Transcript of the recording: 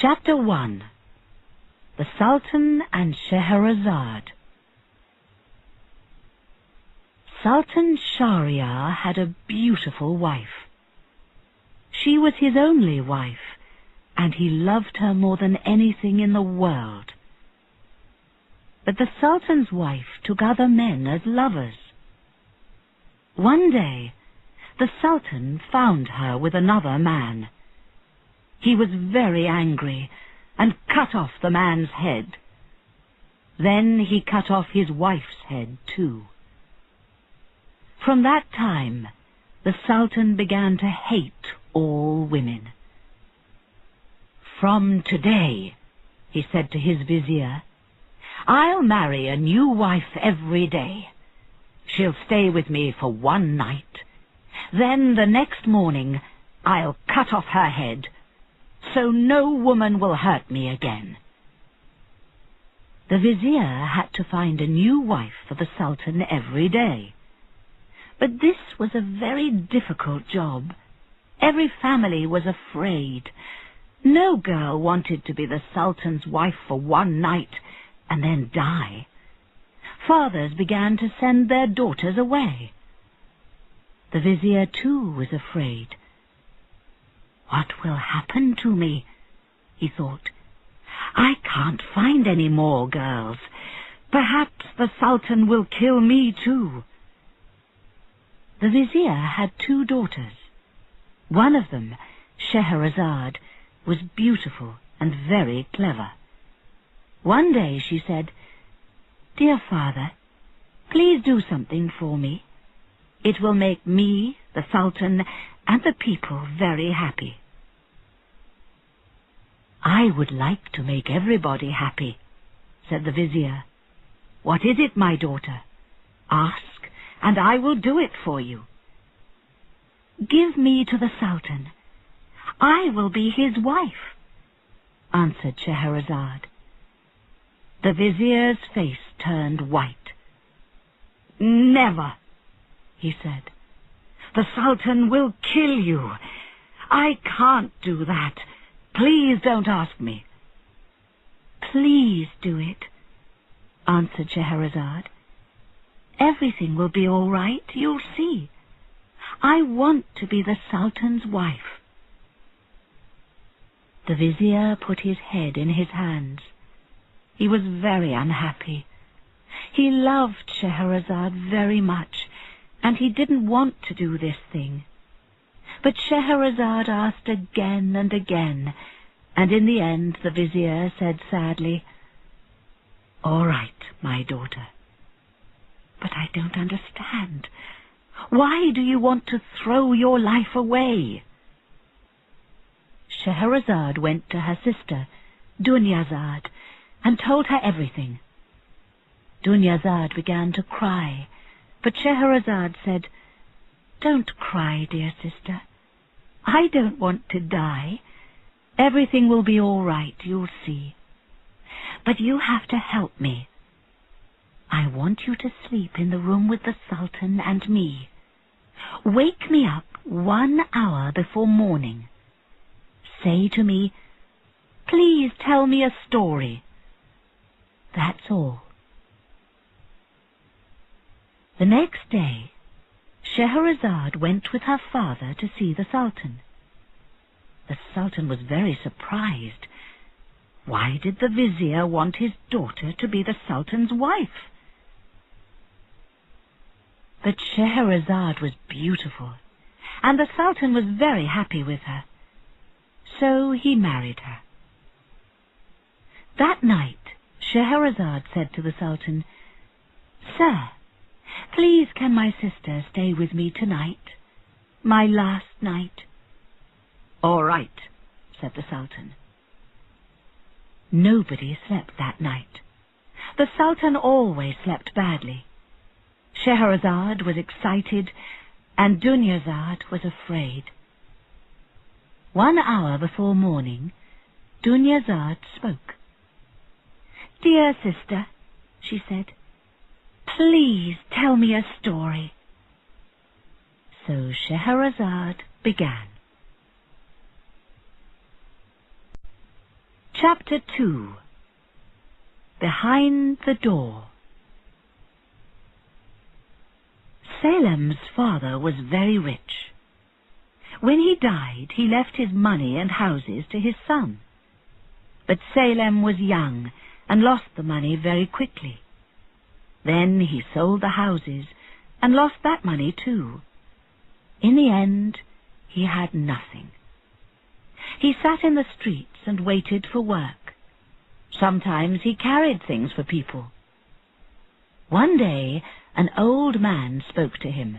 Chapter 1. The Sultan and Scheherazade. Sultan Shahryar had a beautiful wife. She was his only wife, and he loved her more than anything in the world. But the Sultan's wife took other men as lovers. One day, the Sultan found her with another man. He was very angry and cut off the man's head. Then he cut off his wife's head too. From that time, the Sultan began to hate all women. "From today," he said to his vizier, "I'll marry a new wife every day. She'll stay with me for one night. Then the next morning I'll cut off her head, so no woman will hurt me again." The vizier had to find a new wife for the Sultan every day. But this was a very difficult job. Every family was afraid. No girl wanted to be the Sultan's wife for one night and then die. Fathers began to send their daughters away. The vizier too was afraid. "What will happen to me?" he thought. "I can't find any more girls. Perhaps the Sultan will kill me too." The vizier had 2 daughters. One of them, Scheherazade, was beautiful and very clever. One day she said, "Dear father, please do something for me. It will make me, the Sultan, and the people very happy." "I would like to make everybody happy," said the vizier. "What is it, my daughter? Ask, and I will do it for you." "Give me to the Sultan. I will be his wife," answered Scheherazade. The vizier's face turned white. "Never," he said. "The Sultan will kill you. I can't do that. Please don't ask me." "Please do it," answered Scheherazade. "Everything will be all right, you'll see. I want to be the Sultan's wife." The vizier put his head in his hands. He was very unhappy. He loved Scheherazade very much, and he didn't want to do this thing. But Scheherazade asked again and again, and in the end the vizier said sadly, "All right, my daughter. But I don't understand. Why do you want to throw your life away?" Scheherazade went to her sister, Dunyazad, and told her everything. Dunyazad began to cry, but Scheherazade said, "Don't cry, dear sister. I don't want to die. Everything will be all right, you'll see. But you have to help me. I want you to sleep in the room with the Sultan and me. Wake me up 1 hour before morning. Say to me, 'Please tell me a story.' That's all." The next day, Scheherazade went with her father to see the Sultan. The Sultan was very surprised. Why did the vizier want his daughter to be the Sultan's wife? But Scheherazade was beautiful, and the Sultan was very happy with her. So he married her. That night, Scheherazade said to the Sultan, "Sir, please can my sister stay with me tonight, my last night?" "All right," said the Sultan. Nobody slept that night. The Sultan always slept badly. Scheherazade was excited, and Dunyazad was afraid. 1 hour before morning, Dunyazad spoke. "Dear sister," she said, "please tell me a story." So Scheherazade began. Chapter 2. Behind the Door. Salem's father was very rich. When he died, he left his money and houses to his son. But Salem was young and lost the money very quickly. Then he sold the houses and lost that money too. In the end, he had nothing. He sat in the streets and waited for work. Sometimes he carried things for people. One day, an old man spoke to him.